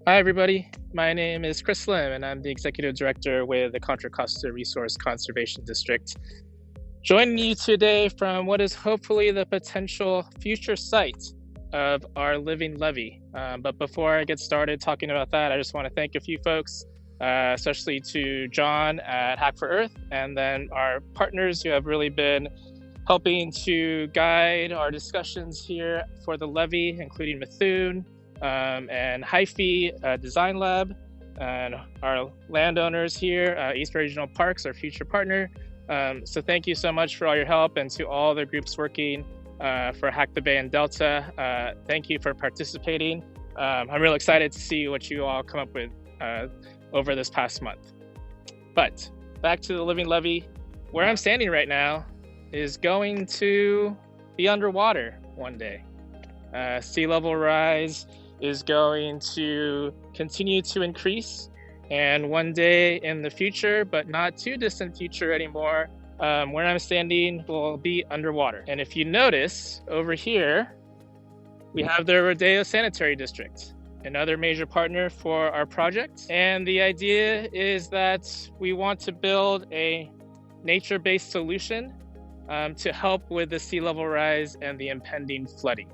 Hi, everybody. My name is Chris Lim, and I'm the Executive Director with the Contra Costa Resource Conservation District. Joining you today from what is hopefully the potential future site of our Living Levee. But before I get started talking about that, I just want to thank a few folks, especially to John at Hack for Earth, and then our partners who have really been helping to guide our discussions here for the levee, including Methune, and Hyphy Design Lab, and our landowners here, East Regional Parks, our future partner. So thank you so much for all your help, and to all the groups working for Hack the Bay and Delta. Thank you for participating. I'm real excited to see what you all come up with over this past month. But back to the Living Levee. Where I'm standing right now is going to be underwater one day. Sea level rise is going to continue to increase, and one day in the future, but not too distant future anymore, where I'm standing will be underwater. And if you notice over here, we have the Rodeo Sanitary District, another major partner for our project. And the idea is that we want to build a nature-based solution to help with the sea level rise and the impending flooding.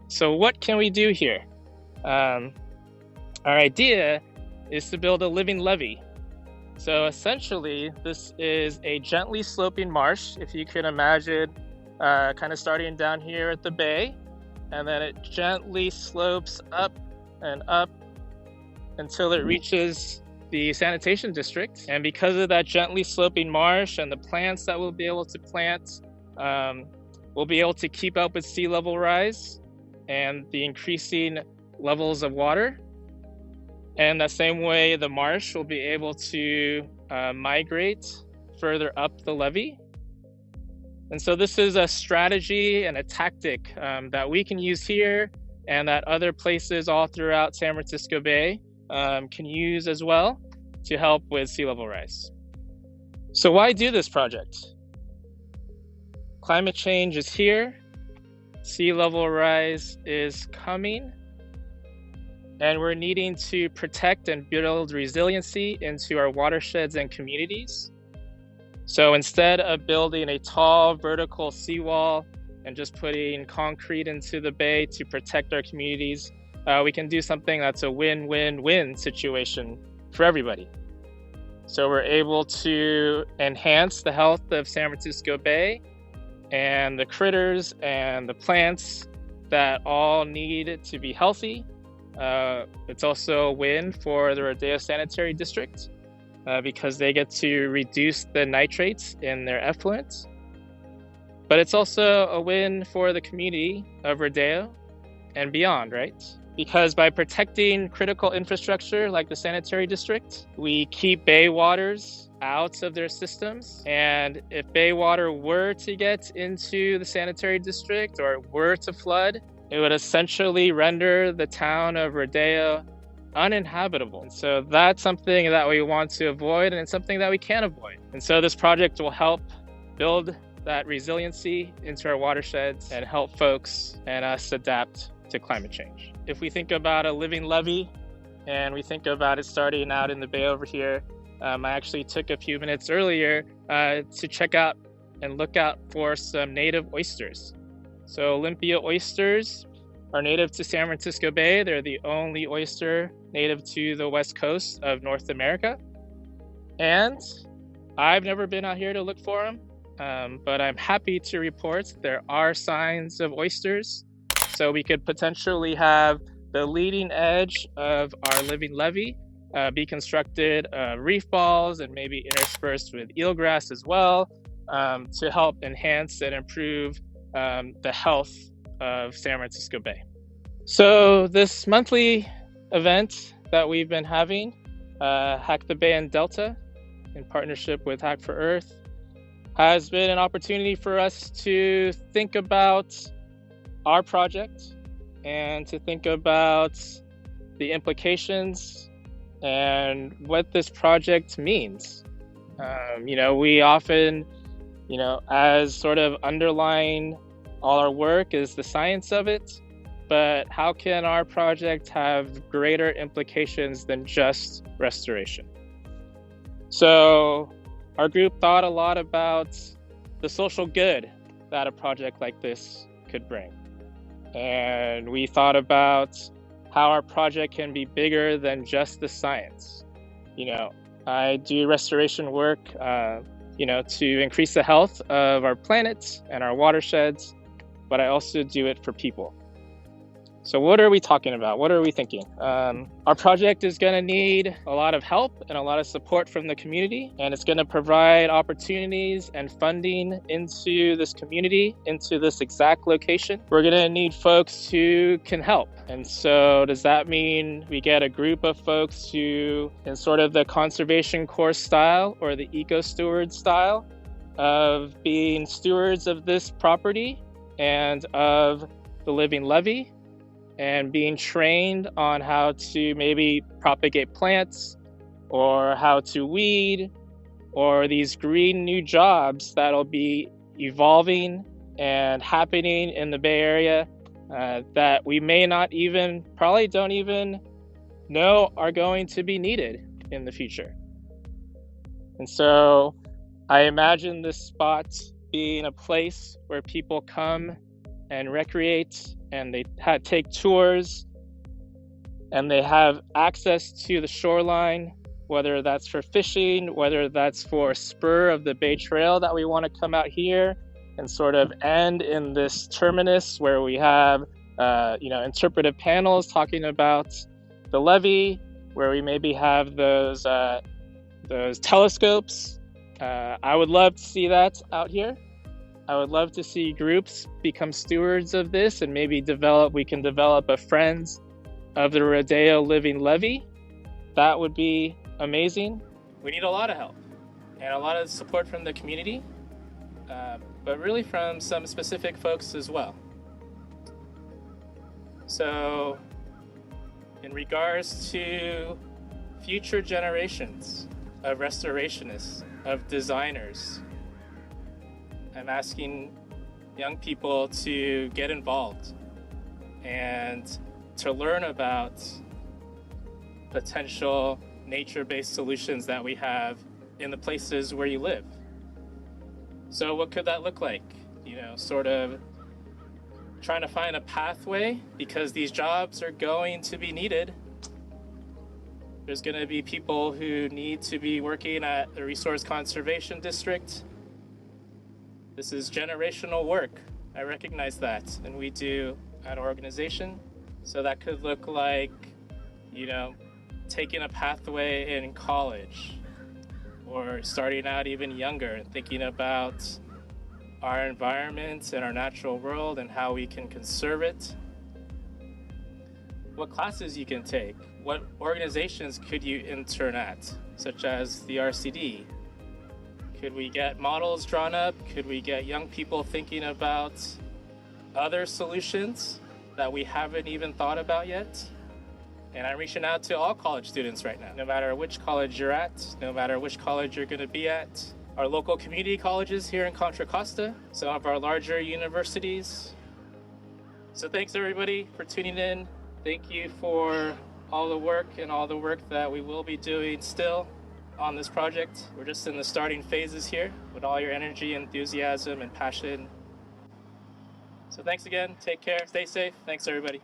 So what can we do here? Our idea is to build a living levee. So essentially, this is a gently sloping marsh, if you can imagine, kind of starting down here at the bay, and then it gently slopes up and up until it reaches the sanitation district. And because of that gently sloping marsh and the plants that we'll be able to plant, we'll be able to keep up with sea level rise and the increasing levels of water. And the same way, the marsh will be able to migrate further up the levee. And so this is a strategy and a tactic that we can use here, and that other places all throughout San Francisco Bay can use as well to help with sea level rise. So why do this project? Climate change is here, sea level rise is coming, and we're needing to protect and build resiliency into our watersheds and communities. So instead of building a tall vertical seawall and just putting concrete into the bay to protect our communities, we can do something that's a win-win-win situation for everybody. So we're able to enhance the health of San Francisco Bay and the critters and the plants that all need to be healthy. It's also a win for the Rodeo Sanitary District because they get to reduce the nitrates in their effluent. But it's also a win for the community of Rodeo and beyond, right? Because by protecting critical infrastructure like the sanitary district, we keep bay waters out of their systems. And if bay water were to get into the sanitary district or were to flood, it would essentially render the town of Rodeo uninhabitable. And so that's something that we want to avoid, and it's something that we can avoid. And so this project will help build that resiliency into our watersheds and help folks and us adapt to climate change. If we think about a living levee and we think about it starting out in the bay over here, I actually took a few minutes earlier to check out and look out for some native oysters. So Olympia oysters are native to San Francisco Bay. They're the only oyster native to the west coast of North America. And I've never been out here to look for them, but I'm happy to report there are signs of oysters. So we could potentially have the leading edge of our living levee be constructed reef balls and maybe interspersed with eelgrass as well to help enhance and improve the health of San Francisco Bay. So this monthly event that we've been having, Hack the Bay and Delta, in partnership with Hack for Earth, has been an opportunity for us to think about our project and to think about the implications and what this project means. We often, as sort of underlying all our work is the science of it. but how can our project have greater implications than just restoration? So our group thought a lot about the social good that a project like this could bring. And we thought about how our project can be bigger than just the science. I do restoration work, to increase the health of our planet and our watersheds, but I also do it for people. So what are we talking about? What are we thinking? Our project is going to need a lot of help and a lot of support from the community, and it's going to provide opportunities and funding into this community, into this exact location. We're going to need folks who can help. And so does that mean we get a group of folks who, in sort of the conservation course style or the eco-steward style of being stewards of this property and of the Living Levee, and being trained on how to maybe propagate plants or how to weed, or these green new jobs that'll be evolving and happening in the Bay Area that we may not even, probably don't even know are going to be needed in the future. And so I imagine this spot being a place where people come and recreate, and they take tours, and they have access to the shoreline, whether that's for fishing, whether that's for a spur of the Bay Trail that we want to come out here and sort of end in this terminus where we have interpretive panels talking about the levee, where we maybe have those telescopes. I would love to see that out here. I would love to see groups become stewards of this, and maybe we can develop a Friends of the Rodeo Living Levee. That would be amazing. We need a lot of help and a lot of support from the community, but really from some specific folks as well. So in regards to future generations of restorationists, of designers, I'm asking young people to get involved and to learn about potential nature-based solutions that we have in the places where you live. So what could that look like? Sort of trying to find a pathway, because these jobs are going to be needed. There's going to be people who need to be working at the Resource Conservation District. This is generational work. I recognize that, and we do at our organization. So that could look like, taking a pathway in college, or starting out even younger and thinking about our environment and our natural world and how we can conserve it. What classes you can take, what organizations could you intern at, such as the RCD? Could we get models drawn up? Could we get young people thinking about other solutions that we haven't even thought about yet? And I'm reaching out to all college students right now, no matter which college you're at, no matter which college you're going to be at. Our local community colleges here in Contra Costa, some of our larger universities. So thanks everybody for tuning in. Thank you for all the work and all the work that we will be doing still on this project. We're just in the starting phases here with all your energy, enthusiasm, and passion. So thanks again. Take care. Stay safe. Thanks, everybody.